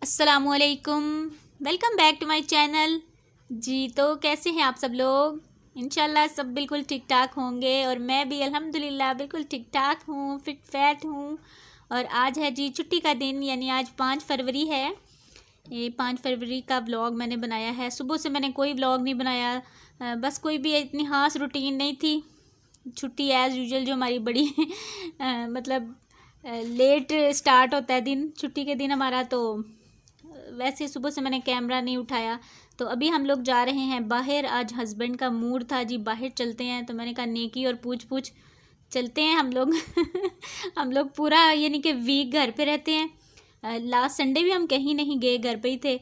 अस्सलामुअलैकुम। Welcome back to my channel. जी तो कैसे हैं आप सब लोग? इंशाल्लाह सब बिल्कुल ठीक ठाक होंगे और मैं भी अल्हम्दुलिल्लाह बिल्कुल ठीक ठाक हूँ, फिट फैट हूँ। और आज है जी छुट्टी का दिन, यानी आज 5 फरवरी है। ये 5 फरवरी का व्लॉग मैंने बनाया है। सुबह से मैंने कोई व्लॉग नहीं बनाया, बस कोई भी इतनी खास रूटीन नहीं थी। छुट्टी एज़ यूजुअल जो हमारी बड़ी मतलब लेट स्टार्ट होता है दिन, छुट्टी के दिन हमारा। तो वैसे सुबह से मैंने कैमरा नहीं उठाया। तो अभी हम लोग जा रहे हैं बाहर। आज हस्बैंड का मूड था जी बाहर चलते हैं, तो मैंने कहा नेकी और पूछ पूछ चलते हैं हम लोग। हम लोग पूरा यानी कि वीक घर पे रहते हैं। लास्ट संडे भी हम कहीं नहीं गए, घर पे ही थे।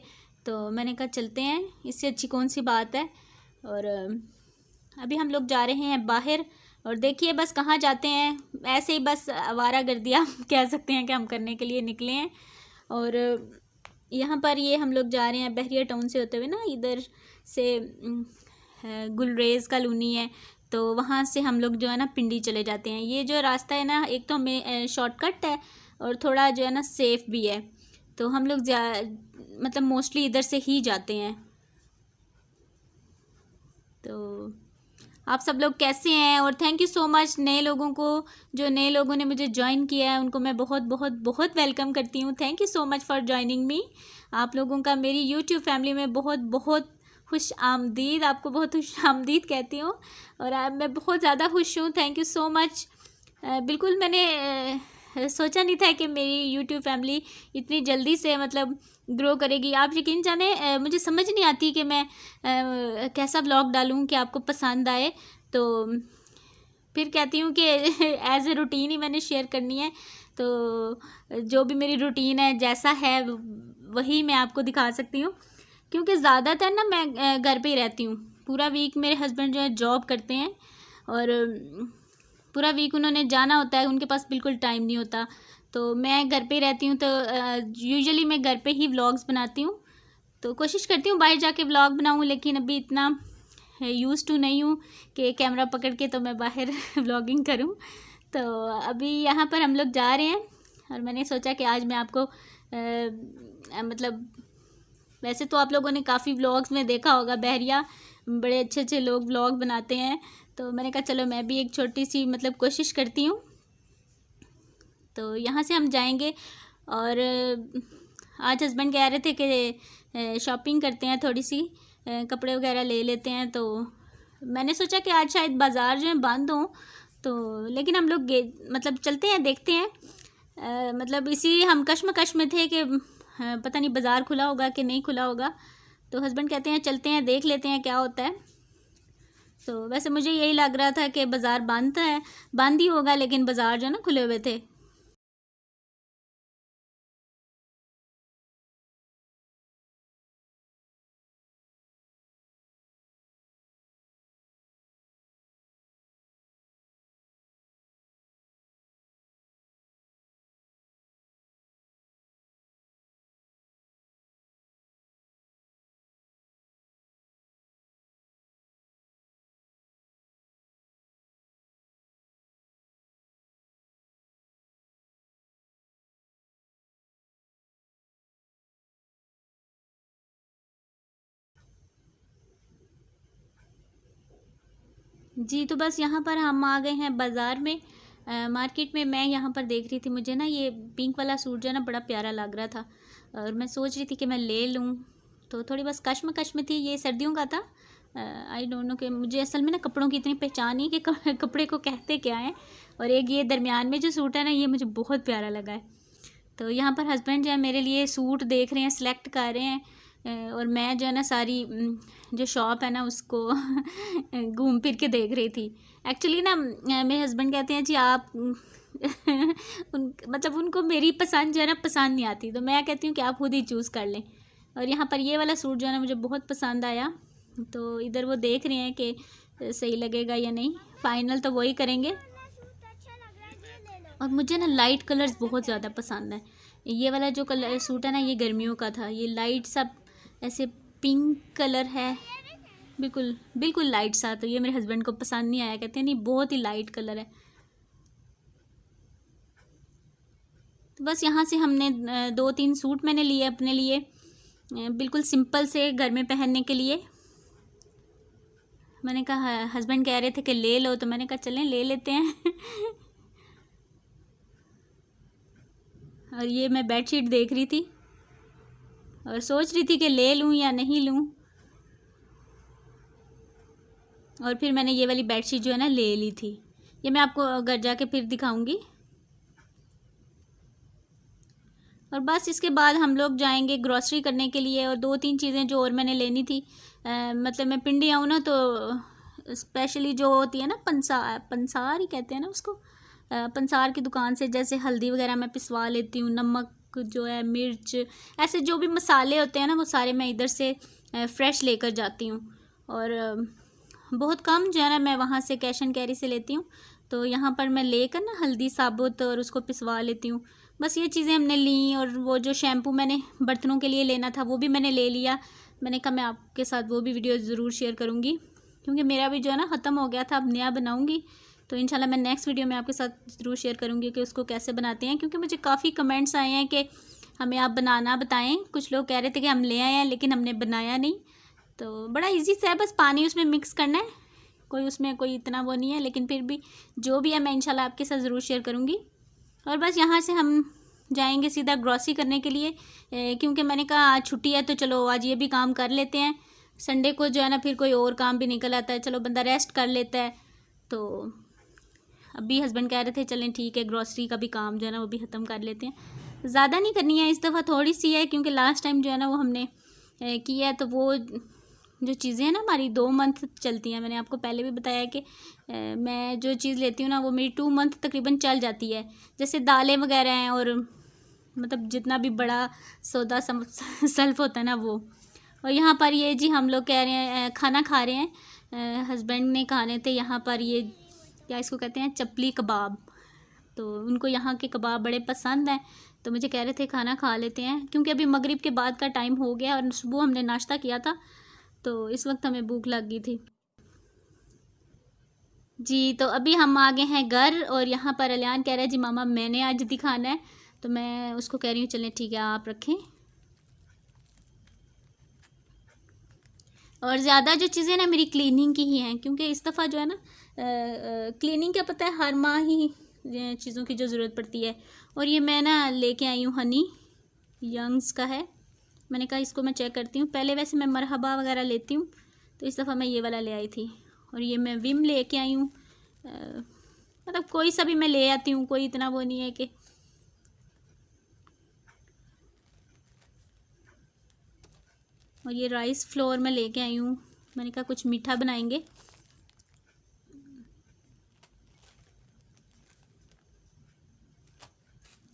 तो मैंने कहा चलते हैं, इससे अच्छी कौन सी बात है। और अभी हम लोग जा रहे हैं बाहर। और देखिए बस कहाँ जाते हैं, ऐसे ही बस आवारागर्दी आप कह सकते हैं कि हम करने के लिए निकले हैं। और यहाँ पर ये हम लोग जा रहे हैं बहरिया टाउन से होते हुए ना, इधर से गुलरेज कॉलोनी है, तो वहाँ से हम लोग जो है ना पिंडी चले जाते हैं। ये जो रास्ता है ना, एक तो हमें शॉर्टकट है और थोड़ा जो है ना सेफ़ भी है। तो हम लोग मतलब मोस्टली इधर से ही जाते हैं। तो आप सब लोग कैसे हैं? और थैंक यू सो मच नए लोगों को, जो नए लोगों ने मुझे ज्वाइन किया है उनको मैं बहुत बहुत बहुत वेलकम करती हूँ। Thank you so much for joining me. आप लोगों का मेरी यूट्यूब फैमिली में बहुत बहुत खुश आमदीद, आपको बहुत खुश आमदीद कहती हूँ। और मैं बहुत ज़्यादा खुश हूँ, थैंक यू सो मच। बिल्कुल मैंने सोचा नहीं था कि मेरी यूट्यूब फैमिली इतनी जल्दी से मतलब ग्रो करेगी। आप यकीन जाने मुझे समझ नहीं आती कि मैं कैसा व्लॉग डालूं कि आपको पसंद आए। तो फिर कहती हूँ कि एज ए रूटीन ही मैंने शेयर करनी है। तो जो भी मेरी रूटीन है जैसा है वही मैं आपको दिखा सकती हूँ, क्योंकि ज़्यादातर ना मैं घर पे ही रहती हूँ। पूरा वीक मेरे हस्बैंड जो है जॉब करते हैं और पूरा वीक उन्होंने जाना होता है, उनके पास बिल्कुल टाइम नहीं होता। तो मैं घर पे ही रहती हूँ। तो यूजुअली मैं घर पे ही व्लॉग्स बनाती हूँ। तो कोशिश करती हूँ बाहर जाके व्लॉग बनाऊँ, लेकिन अभी इतना यूज़ टू नहीं हूँ कि कैमरा पकड़ के तो मैं बाहर व्लॉगिंग करूँ। तो अभी यहाँ पर हम लोग जा रहे हैं और मैंने सोचा कि आज मैं आपको मतलब वैसे तो आप लोगों ने काफ़ी व्लॉग्स में देखा होगा, बहरिया बड़े अच्छे अच्छे लोग व्लॉग बनाते हैं। तो मैंने कहा चलो मैं भी एक छोटी सी मतलब कोशिश करती हूँ। तो यहाँ से हम जाएंगे और आज हस्बैंड कह रहे थे कि शॉपिंग करते हैं, थोड़ी सी कपड़े वगैरह ले लेते हैं। तो मैंने सोचा कि आज शायद बाज़ार जो है बंद हो, तो लेकिन हम लोग मतलब चलते हैं, देखते हैं। मतलब इसी हम कश्मकश में थे कि पता नहीं बाज़ार खुला होगा कि नहीं खुला होगा। तो हस्बैंड कहते हैं चलते हैं, देख लेते हैं क्या होता है। तो वैसे मुझे यही लग रहा था कि बाज़ार बंद है, बंद ही होगा, लेकिन बाज़ार जो ना खुले हुए थे। जी तो बस यहाँ पर हम आ गए हैं बाज़ार में, मार्केट में। मैं यहाँ पर देख रही थी, मुझे ना ये पिंक वाला सूट जो है ना बड़ा प्यारा लग रहा था और मैं सोच रही थी कि मैं ले लूँ। तो थोड़ी बस कश्मकश में थी, ये सर्दियों का था। आई डोंट नो कि मुझे असल में ना कपड़ों की इतनी पहचान नहीं कि कपड़े को कहते क्या हैं। और एक ये दरमियान में जो सूट है ना, ये मुझे बहुत प्यारा लगा है। तो यहाँ पर हस्बैंड जो है मेरे लिए सूट देख रहे हैं, सिलेक्ट कर रहे हैं। और मैं जो है ना सारी जो शॉप है ना उसको घूम फिर के देख रही थी। एक्चुअली ना मेरे हस्बैंड कहते हैं जी आप मतलब उनको मेरी पसंद जो है ना पसंद नहीं आती, तो मैं कहती हूँ कि आप खुद ही चूज़ कर लें। और यहाँ पर ये वाला सूट जो है ना मुझे बहुत पसंद आया। तो इधर वो देख रहे हैं कि सही लगेगा या नहीं, फाइनल तो वही करेंगे। और मुझे ना लाइट कलर्स बहुत ज़्यादा पसंद है। ये वाला जो कलर सूट है ना, ये गर्मियों का था। ये लाइट सा ऐसे पिंक कलर है, बिल्कुल बिल्कुल लाइट सा। तो ये मेरे हस्बैंड को पसंद नहीं आया, कहते हैं नहीं बहुत ही लाइट कलर है। तो बस यहाँ से हमने 2-3 सूट मैंने लिए अपने लिए, बिल्कुल सिंपल से घर में पहनने के लिए। मैंने कहा, हस्बैंड कह रहे थे कि ले लो, तो मैंने कहा चलें ले लेते हैं। और ये मैं बेडशीट देख रही थी और सोच रही थी कि ले लूँ या नहीं लूँ, और फिर मैंने ये वाली बेडशीट जो है ना ले ली थी। ये मैं आपको घर जाके फिर दिखाऊंगी। और बस इसके बाद हम लोग जाएंगे ग्रॉसरी करने के लिए, और 2-3 चीज़ें जो और मैंने लेनी थी। मतलब मैं पिंडी आऊँ ना, तो स्पेशली जो होती है ना पंसार ही कहते हैं ना उसको, पंसार की दुकान से जैसे हल्दी वगैरह मैं पिसवा लेती हूँ, नमक जो है, मिर्च, ऐसे जो भी मसाले होते हैं ना वो सारे मैं इधर से फ़्रेश लेकर जाती हूँ। और बहुत कम जो है ना मैं वहाँ से कैश एंड कैरी से लेती हूँ। तो यहाँ पर मैं लेकर ना हल्दी साबुत और उसको पिसवा लेती हूँ। बस ये चीज़ें हमने ली, और वो जो शैम्पू मैंने बर्तनों के लिए लेना था वो भी मैंने ले लिया। मैंने कहा मैं आपके साथ वो भी वीडियो ज़रूर शेयर करूँगी, क्योंकि मेरा भी जो है ना ख़त्म हो गया था, अब नया बनाऊँगी। तो इंशाल्लाह मैं नेक्स्ट वीडियो में आपके साथ ज़रूर शेयर करूँगी कि उसको कैसे बनाते हैं, क्योंकि मुझे काफ़ी कमेंट्स आए हैं कि हमें आप बनाना बताएं। कुछ लोग कह रहे थे कि हम ले आए हैं लेकिन हमने बनाया नहीं। तो बड़ा इजी सा है, बस पानी उसमें मिक्स करना है, कोई उसमें कोई इतना वो नहीं है, लेकिन फिर भी जो भी है मैं इंशाल्लाह आपके साथ ज़रूर शेयर करूँगी। और बस यहाँ से हम जाएंगे सीधा ग्रॉसरी करने के लिए, क्योंकि मैंने कहा आज छुट्टी है तो चलो आज ये भी काम कर लेते हैं। संडे को जो है ना फिर कोई और काम भी निकल आता है, चलो बंदा रेस्ट कर लेता है। तो अभी हस्बैंड कह रहे थे चलें ठीक है, ग्रॉसरी का भी काम जो है ना वो भी ख़त्म कर लेते हैं। ज़्यादा नहीं करनी है इस दफ़ा, थोड़ी सी है, क्योंकि लास्ट टाइम जो है ना वो हमने किया है, तो वो जो चीज़ें हैं ना हमारी 2 मंथ चलती हैं। मैंने आपको पहले भी बताया कि मैं जो चीज़ लेती हूँ ना वो मेरी 2 मंथ तकरीबन चल जाती है। जैसे दालें वगैरह हैं, और मतलब जितना भी बड़ा सौदा सल्फ होता है ना वो। और यहाँ पर ये जी हम लोग कह रहे हैं खाना खा रहे हैं, हस्बैंड ने खाने थे यहाँ पर, ये क्या इसको कहते हैं, चपली कबाब। तो उनको यहाँ के कबाब बड़े पसंद हैं, तो मुझे कह रहे थे खाना खा लेते हैं, क्योंकि अभी मगरिब के बाद का टाइम हो गया और सुबह हमने नाश्ता किया था, तो इस वक्त हमें भूख लग गई थी जी। तो अभी हम आ गए हैं घर, और यहाँ पर अलियान कह रहा है जी मामा मैंने आज दिखाना है, तो मैं उसको कह रही हूँ चलें ठीक है आप रखें। और ज़्यादा जो चीज़ें ना मेरी क्लीनिंग की ही हैं, क्योंकि इस दफ़ा जो है ना क्लीनिंग क्या पता है हर माह ही चीज़ों की जो ज़रूरत पड़ती है। और ये मैं ना लेके आई हूँ हनी यंग्स का है, मैंने कहा इसको मैं चेक करती हूँ। पहले वैसे मैं मरहबा वगैरह लेती हूँ, तो इस दफ़ा मैं ये वाला ले आई थी। और ये मैं विम लेके आई हूँ, मतलब कोई सा भी मैं ले आती हूँ, कोई इतना वो नहीं है कि। और ये राइस फ्लोर मैं लेके आई हूँ, मैंने कहा कुछ मीठा बनाएंगे।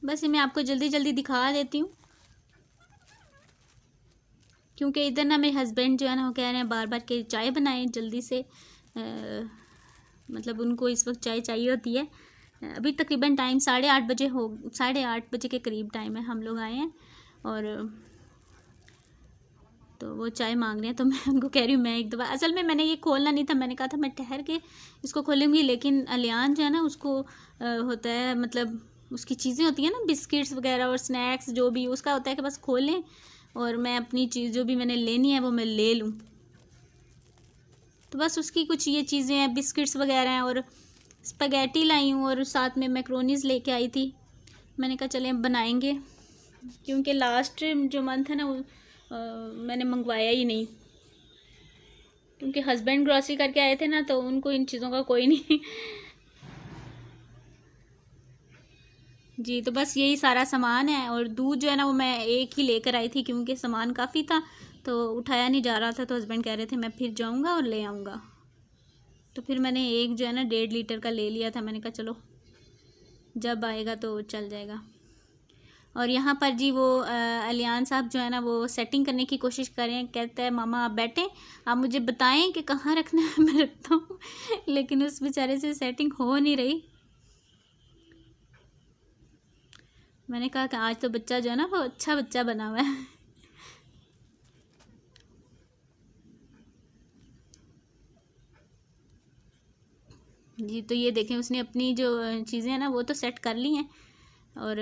बस ये मैं आपको जल्दी जल्दी दिखा देती हूँ, क्योंकि इधर ना मेरे हस्बैंड जो है ना वो कह रहे हैं बार बार के चाय बनाएं जल्दी से, मतलब उनको इस वक्त चाय चाहिए होती है। अभी तकरीबन टाइम 8:30 बजे 8:30 बजे के करीब टाइम है, हम लोग आए हैं, और तो वो चाय मांग रहे हैं। तो मैं उनको कह रही हूँ मैं एक दफ़ा, असल में मैंने ये खोलना नहीं था, मैंने कहा था मैं ठहर के इसको खोलूँगी, लेकिन अलियान जो है ना उसको होता है, मतलब उसकी चीज़ें होती हैं ना बिस्किट्स वगैरह और स्नैक्स जो भी, उसका होता है कि बस खोलें और मैं अपनी चीज़ जो भी मैंने लेनी है वो मैं ले लूँ। तो बस उसकी कुछ ये चीज़ें हैं, बिस्किट्स वगैरह हैं, और स्पैगेटी लाई हूँ, और साथ में मैक्रोनीज़ लेके आई थी। मैंने कहा चलें बनाएंगे, क्योंकि लास्ट जो मंथ है ना वो मैंने मंगवाया ही नहीं, क्योंकि हस्बैंड ग्रॉसरी करके आए थे ना, तो उनको इन चीज़ों का कोई नहीं जी। तो बस यही सारा सामान है, और दूध जो है ना वो मैं एक ही लेकर आई थी, क्योंकि सामान काफ़ी था तो उठाया नहीं जा रहा था। तो हस्बैंड कह रहे थे मैं फिर जाऊंगा और ले आऊँगा, तो फिर मैंने एक जो है ना 1.5 लीटर का ले लिया था। मैंने कहा चलो जब आएगा तो चल जाएगा। और यहाँ पर जी वो अलियान साहब जो है ना वो सेटिंग करने की कोशिश करें, कहता है मामा आप बैठें, आप मुझे बताएं कि कहाँ रखना है, मैं रखता हूँ लेकिन उस बेचारे से सेटिंग हो नहीं रही। मैंने कहा कि आज तो बच्चा जो है ना वो अच्छा बच्चा बना हुआ है जी। तो ये देखें उसने अपनी जो चीज़ें हैं ना वो तो सेट कर ली हैं, और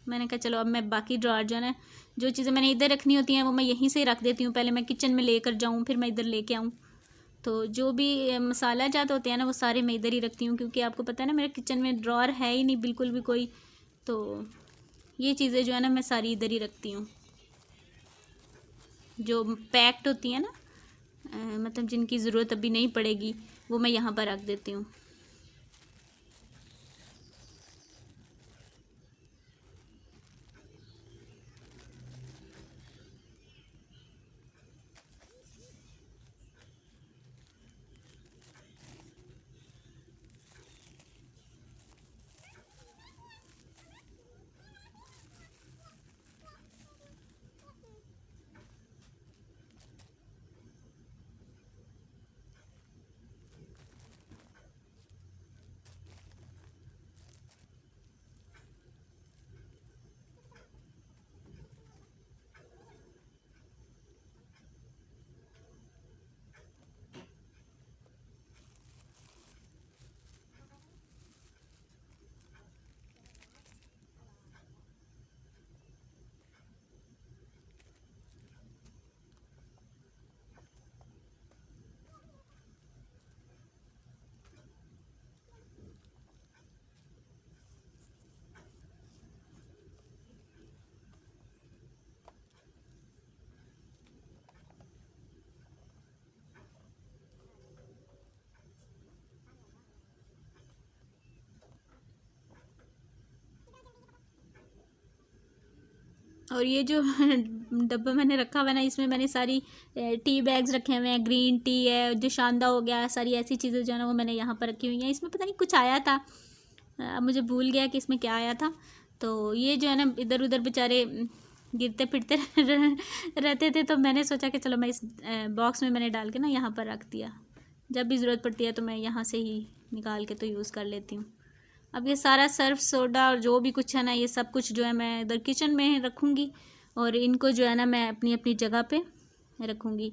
मैंने कहा चलो अब मैं बाकी ड्रॉर जो है ना, जो चीज़ें मैंने इधर रखनी होती हैं वो मैं यहीं से रख देती हूँ, पहले मैं किचन में लेकर जाऊँ फिर मैं इधर लेके आऊँ। तो जो भी मसाला जात होते हैं ना वो सारे मैं इधर ही रखती हूँ, क्योंकि आपको पता है ना मेरे किचन में ड्रॉर है ही नहीं बिल्कुल भी कोई। तो ये चीज़ें जो है ना मैं सारी इधर ही रखती हूँ, जो पैक्ड होती हैं ना, मतलब जिनकी ज़रूरत अभी नहीं पड़ेगी वो मैं यहाँ पर रख देती हूँ। और ये जो डब्बा मैंने रखा हुआ है ना, इसमें मैंने सारी टी बैग्स रखे हुए हैं, ग्रीन टी है, जो शानदा हो गया, सारी ऐसी चीज़ें जो है ना वो मैंने यहाँ पर रखी हुई हैं। इसमें पता नहीं कुछ आया था, मुझे भूल गया कि इसमें क्या आया था। तो ये जो है ना इधर उधर बेचारे गिरते फिरते रहते थे, तो मैंने सोचा कि चलो मैं इस बॉक्स में मैंने डाल के ना यहाँ पर रख दिया, जब भी ज़रूरत पड़ती है तो मैं यहाँ से ही निकाल के तो यूज़ कर लेती हूँ। अब ये सारा सर्फ सोडा और जो भी कुछ है ना, ये सब कुछ जो है मैं इधर किचन में रखूँगी, और इनको जो है ना मैं अपनी अपनी जगह पे रखूँगी।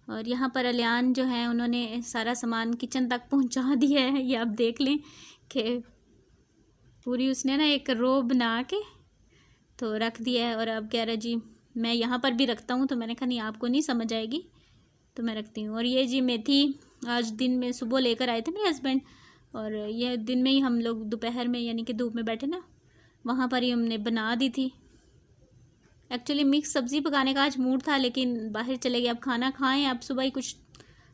और यहाँ पर अलियान जो है उन्होंने सारा सामान किचन तक पहुँचा दिया है, ये आप देख लें कि पूरी उसने ना एक रो बना के तो रख दिया है। और अब कह रहा जी मैं यहाँ पर भी रखता हूँ, तो मैंने कहा नहीं आपको नहीं समझ आएगी तो मैं रखती हूँ। और ये जी मेथी आज दिन में सुबह लेकर आए थे मेरे हस्बैंड, और यह दिन में ही हम लोग दोपहर में यानी कि धूप में बैठे ना, वहाँ पर ही हमने बना दी थी। एक्चुअली मिक्स सब्ज़ी पकाने का आज मूड था, लेकिन बाहर चले गए। अब खाना खाएं, अब सुबह ही कुछ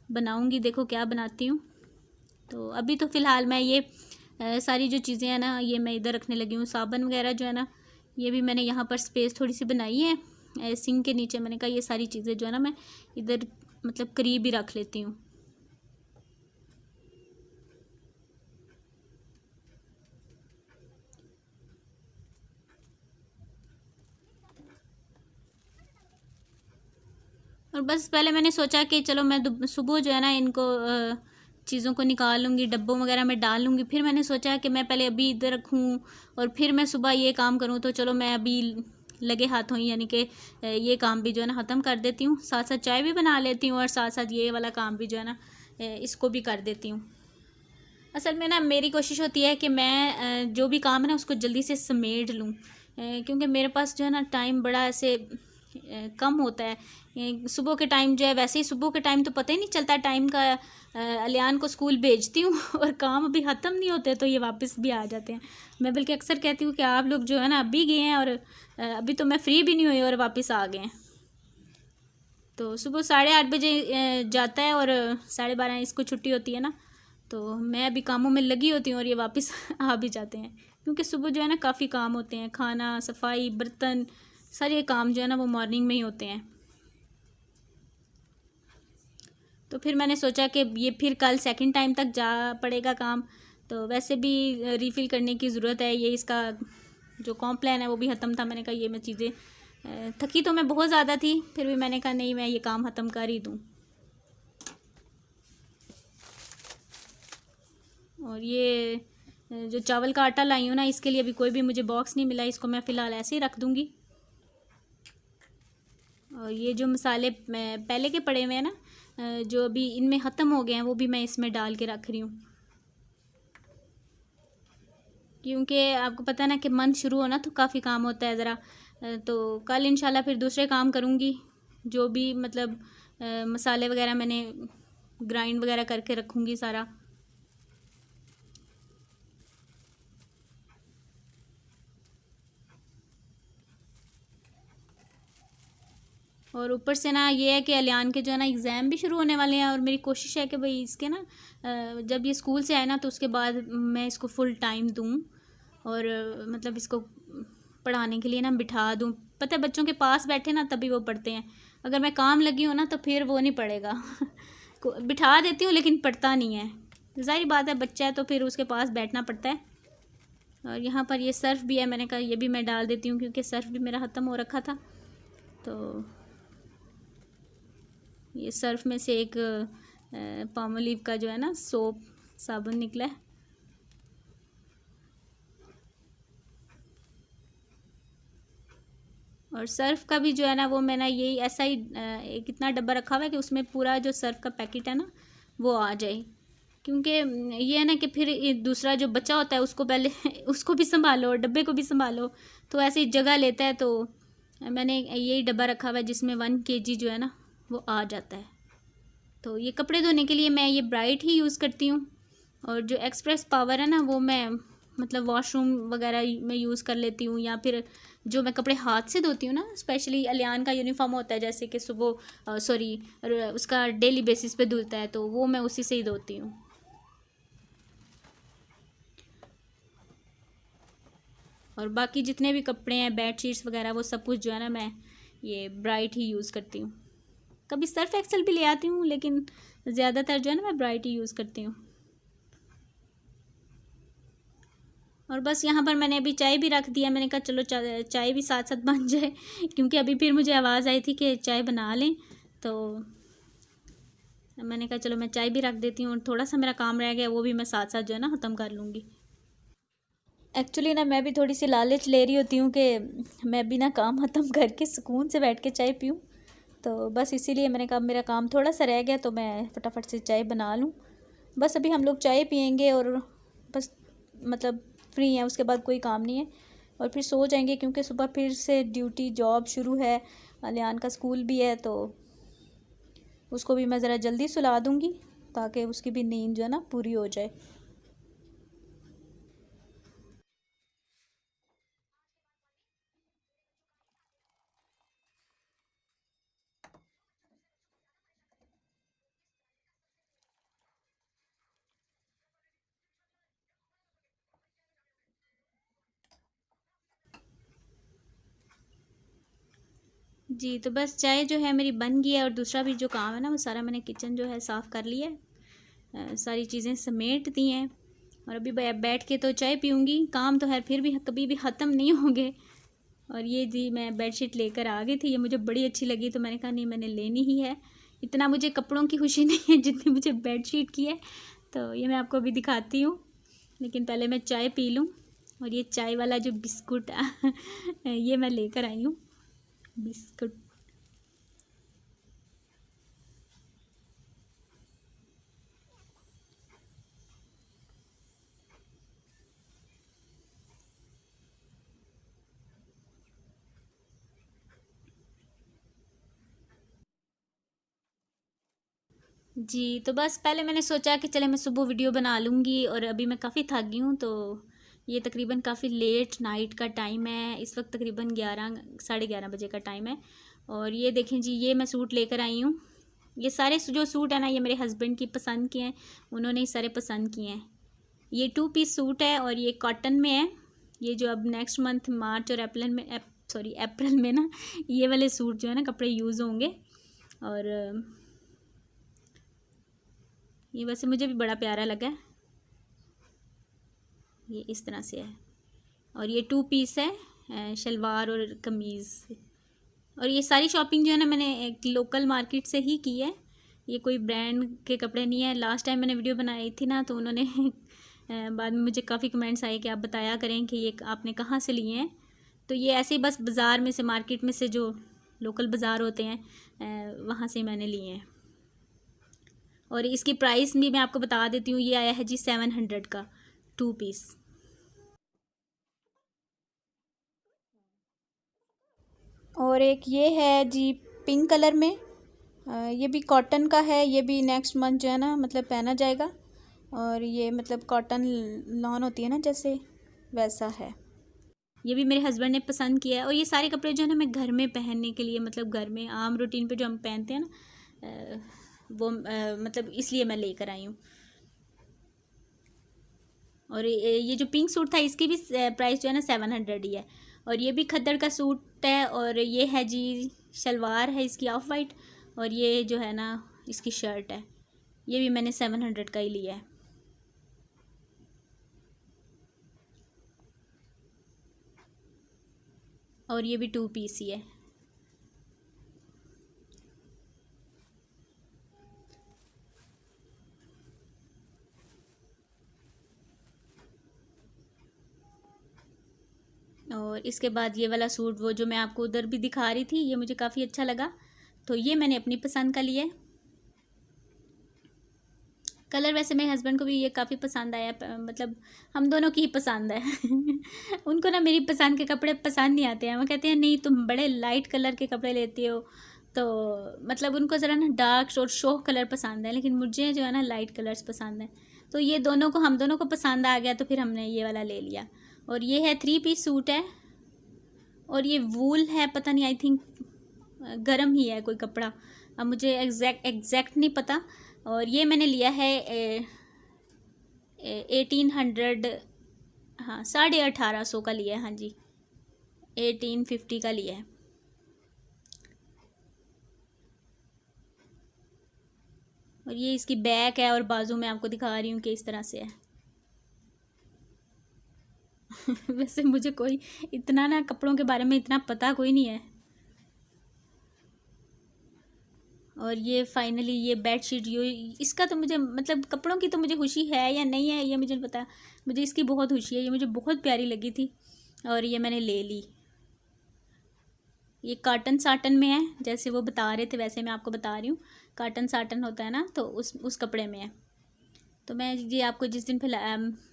बनाऊंगी, देखो क्या बनाती हूँ। तो अभी तो फ़िलहाल मैं ये सारी जो चीज़ें हैं ना ये मैं इधर रखने लगी हूँ। साबुन वगैरह जो है ना ये भी मैंने यहाँ पर स्पेस थोड़ी सी बनाई है सिंक के नीचे। मैंने कहा ये सारी चीज़ें जो है ना मैं इधर मतलब करीब ही रख लेती हूँ। और बस पहले मैंने सोचा कि चलो मैं सुबह जो है ना इनको चीज़ों को निकाल लूँगी, डब्बों वगैरह में डाल लूँगी। फिर मैंने सोचा कि मैं पहले अभी इधर रखूँ और फिर मैं सुबह ये काम करूँ, तो चलो मैं अभी लगे हाथों ही यानी कि ये काम भी जो है ना ख़त्म कर देती हूँ। साथ साथ चाय भी बना लेती हूँ और साथ साथ ये वाला काम भी जो है ना इसको भी कर देती हूँ। असल में ना मेरी कोशिश होती है कि मैं जो भी काम है ना उसको जल्दी से समेट लूँ, क्योंकि मेरे पास जो है ना टाइम बड़ा ऐसे कम होता है। सुबह के टाइम जो है, वैसे ही सुबह के टाइम तो पता ही नहीं चलता टाइम का। अलियान को स्कूल भेजती हूँ और काम अभी ख़त्म नहीं होते तो ये वापस भी आ जाते हैं। मैं बल्कि अक्सर कहती हूँ कि आप लोग जो है ना अभी गए हैं और अभी तो मैं फ्री भी नहीं हुई और वापस आ गए हैं। तो सुबह 8:30 बजे जाता है और 12:30 इसको छुट्टी होती है ना, तो मैं अभी कामों में लगी होती हूँ और ये वापस आ भी जाते हैं, क्योंकि सुबह जो है ना काफ़ी काम होते हैं, खाना, सफाई, बर्तन, सारे काम जो है ना वो मॉर्निंग में ही होते हैं। तो फिर मैंने सोचा कि ये फिर कल सेकंड टाइम तक जा पड़ेगा काम, तो वैसे भी रीफ़िल करने की ज़रूरत है। ये इसका जो कॉम्प्लान है वो भी ख़त्म था। मैंने कहा ये मैं चीज़ें थकी तो मैं बहुत ज़्यादा थी, फिर भी मैंने कहा नहीं मैं ये काम ख़त्म कर ही दूँ। और ये जो चावल का आटा लाई हूँ ना इसके लिए अभी कोई भी मुझे बॉक्स नहीं मिला, इसको मैं फ़िलहाल ऐसे ही रख दूँगी। और ये जो मसाले पहले के पड़े हुए हैं ना, जो अभी इनमें ख़त्म हो गए हैं वो भी मैं इसमें डाल के रख रही हूँ। क्योंकि आपको पता है ना कि मंथ शुरू होना तो काफ़ी काम होता है ज़रा। तो कल इंशाल्लाह फिर दूसरे काम करूँगी, जो भी मतलब मसाले वगैरह मैंने ग्राइंड वगैरह करके रखूँगी सारा। और ऊपर से ना ये है कि अलियान के जो है ना एग्ज़ाम भी शुरू होने वाले हैं, और मेरी कोशिश है कि भाई इसके ना जब ये स्कूल से आए ना तो उसके बाद मैं इसको फुल टाइम दूँ, और मतलब इसको पढ़ाने के लिए ना बिठा दूँ। पता है बच्चों के पास बैठे ना तभी वो पढ़ते हैं, अगर मैं काम लगी हूँ ना तो फिर वो नहीं पढ़ेगा बिठा देती हूँ लेकिन पढ़ता नहीं है, ज़ाहिर बात है बच्चा है तो फिर उसके पास बैठना पड़ता है। और यहाँ पर ये सर्फ़ भी है, मैंने कहा ये भी मैं डाल देती हूँ क्योंकि सर्फ़ भी मेरा ख़त्म हो रखा था। तो ये सर्फ़ में से एक पामोलिव का जो है ना सोप साबुन निकला है। और सर्फ़ का भी जो है ना वो मैंने यही ऐसा ही एक इतना डब्बा रखा हुआ है कि उसमें पूरा जो सर्फ़ का पैकेट है ना वो आ जाए, क्योंकि ये है ना कि फिर दूसरा जो बच्चा होता है उसको पहले उसको भी संभालो, डब्बे को भी संभालो, तो ऐसे ही जगह लेता है। तो मैंने यही डब्बा रखा हुआ है जिसमें 1 kg जो है ना वो आ जाता है। तो ये कपड़े धोने के लिए मैं ये ब्राइट ही यूज़ करती हूँ, और जो एक्सप्रेस पावर है ना वो मैं मतलब वॉशरूम वगैरह में यूज़ कर लेती हूँ, या फिर जो मैं कपड़े हाथ से धोती हूँ ना, स्पेशली अलियान का यूनिफॉर्म होता है जैसे कि सुबह सॉरी उसका डेली बेसिस पे धुलता है तो वो मैं उसी से ही धोती हूँ। और बाकी जितने भी कपड़े हैं बेडशीट्स वगैरह वो सब कुछ जो है ना मैं ये ब्राइट ही यूज़ करती हूँ। कभी सर्फ एक्सेल भी ले आती हूँ लेकिन ज़्यादातर जो है ना मैं ब्राइट ही यूज़ करती हूँ। और बस यहाँ पर मैंने अभी चाय भी रख दिया, मैंने कहा चलो चाय भी साथ साथ बन जाए क्योंकि अभी फिर मुझे आवाज़ आई थी कि चाय बना लें, तो मैंने कहा चलो मैं चाय भी रख देती हूँ, और थोड़ा सा मेरा काम रह गया वो भी मैं साथ साथ जो है ना ख़त्म कर लूँगी। एक्चुअली ना मैं भी थोड़ी सी लालच ले रही होती हूँ कि मैं भी ना काम ख़त्म करके सुकून से बैठ के चाय पीऊँ, तो बस इसीलिए मैंने कहा मेरा काम थोड़ा सा रह गया तो मैं फटाफट से चाय बना लूँ। बस अभी हम लोग चाय पियेंगे और बस मतलब फ्री हैं, उसके बाद कोई काम नहीं है, और फिर सो जाएंगे क्योंकि सुबह फिर से ड्यूटी जॉब शुरू है, अलियान का स्कूल भी है, तो उसको भी मैं ज़रा जल्दी सुला दूँगी ताकि उसकी भी नींद जो है ना पूरी हो जाए। जी, तो बस चाय जो है मेरी बन गई है, और दूसरा भी जो काम है ना वो सारा मैंने किचन जो है साफ़ कर लिया है, सारी चीज़ें समेट दी हैं, और अभी बैठ के तो चाय पीऊँगी। काम तो है फिर भी कभी भी ख़त्म नहीं होंगे। और ये जी मैं बेडशीट लेकर आ गई थी, ये मुझे बड़ी अच्छी लगी तो मैंने कहा नहीं मैंने लेनी ही है। इतना मुझे कपड़ों की खुशी नहीं है जितनी मुझे बेडशीट की है, तो ये मैं आपको अभी दिखाती हूँ, लेकिन पहले मैं चाय पी लूँ। और ये चाय वाला जो बिस्कुट ये मैं लेकर आई हूँ बिस्कुट। जी, तो बस पहले मैंने सोचा कि चले मैं सुबह वीडियो बना लूँगी, और अभी मैं काफ़ी थक गई हूँ, तो ये तकरीबन काफ़ी लेट नाइट का टाइम है, इस वक्त तकरीबन 11 साढ़े 11 बजे का टाइम है। और ये देखें जी ये मैं सूट लेकर आई हूँ, ये सारे जो सूट है ना ये मेरे हस्बैंड की पसंद के हैं, उन्होंने ही सारे पसंद किए हैं। ये 2 पीस सूट है और ये कॉटन में है। ये जो अब नेक्स्ट मंथ मार्च और अप्रैल में अप्रैल में ना ये वाले सूट जो है ना कपड़े यूज़ होंगे, और ये वैसे मुझे भी बड़ा प्यारा लगा है, ये इस तरह से है। और ये 2 पीस है, शलवार और कमीज़। और ये सारी शॉपिंग जो है ना मैंने एक लोकल मार्केट से ही की है, ये कोई ब्रांड के कपड़े नहीं है। लास्ट टाइम मैंने वीडियो बनाई थी ना तो उन्होंने बाद में मुझे काफ़ी कमेंट्स आए कि आप बताया करें कि ये आपने कहाँ से लिए हैं। तो ये ऐसे ही बस बाज़ार में से, मार्केट में से, जो लोकल बाज़ार होते हैं वहाँ से मैंने लिए हैं। और इसकी प्राइस भी मैं आपको बता देती हूँ, ये आया है जी 700 का 2 पीस। और एक ये है जी पिंक कलर में, ये भी कॉटन का है, ये भी नेक्स्ट मंथ जो है ना मतलब पहना जाएगा। और ये मतलब कॉटन लॉन होती है ना जैसे, वैसा है। ये भी मेरे हस्बैंड ने पसंद किया है। और ये सारे कपड़े जो है ना मैं घर में पहनने के लिए, मतलब घर में आम रूटीन पे जो हम पहनते हैं ना वो मतलब इसलिए मैं लेकर आई हूँ। और ये जो पिंक सूट था इसकी भी प्राइस जो है ना 700 ही है। और ये भी खद्दड़ का सूट है। और ये है जी शलवार है इसकी ऑफ वाइट, और ये जो है ना इसकी शर्ट है, ये भी मैंने 700 का ही लिया है। और ये भी 2 पीस ही है। और इसके बाद ये वाला सूट वो जो मैं आपको उधर भी दिखा रही थी, ये मुझे काफ़ी अच्छा लगा, तो ये मैंने अपनी पसंद का लिया है। कलर वैसे मेरे हस्बैंड को भी ये काफ़ी पसंद आया, मतलब हम दोनों की ही पसंद है। उनको ना मेरी पसंद के कपड़े पसंद नहीं आते हैं, वो कहते हैं नहीं तुम बड़े लाइट कलर के कपड़े लेती हो, तो मतलब उनको ज़रा ना डार्क और शो कलर पसंद है, लेकिन मुझे जो है ना लाइट कलर्स पसंद है। तो ये दोनों को, हम दोनों को पसंद आ गया, तो फिर हमने ये वाला ले लिया। और ये है 3 पीस सूट है, और ये वूल है, पता नहीं, आई थिंक गर्म ही है कोई कपड़ा, अब मुझे एग्जैक्ट नहीं पता। और ये मैंने लिया है 1800, हाँ 1850 का लिया है, हाँ जी 1850 का लिया है। और ये इसकी बैक है, और बाजू में आपको दिखा रही हूँ कि इस तरह से है। वैसे मुझे कोई इतना ना कपड़ों के बारे में इतना पता कोई नहीं है। और ये फाइनली ये बेडशीट, यो इसका तो मुझे मतलब कपड़ों की तो मुझे खुशी है या नहीं है ये मुझे नहीं पता, मुझे इसकी बहुत खुशी है, ये मुझे बहुत प्यारी लगी थी और ये मैंने ले ली। ये काटन साटन में है, जैसे वो बता रहे थे वैसे मैं आपको बता रही हूँ, काटन साटन होता है ना, तो उस कपड़े में है। तो मैं ये आपको जिस दिन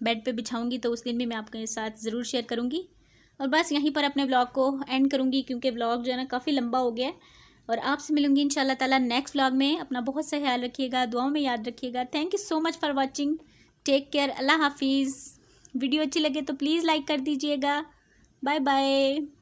बेड पे बिछाऊंगी तो उस दिन भी मैं आपके साथ ज़रूर शेयर करूँगी। और बस यहीं पर अपने व्लॉग को एंड करूँगी, क्योंकि व्लॉग जो है ना काफ़ी लंबा हो गया है। और आपसे मिलूंगी इंशाल्लाह ताला नेक्स्ट व्लॉग में। अपना बहुत सा ख्याल रखिएगा, दुआओं में याद रखिएगा। Thank you so much for watching, take care, Allah हाफिज़। वीडियो अच्छी लगे तो प्लीज़ लाइक कर दीजिएगा। Bye bye.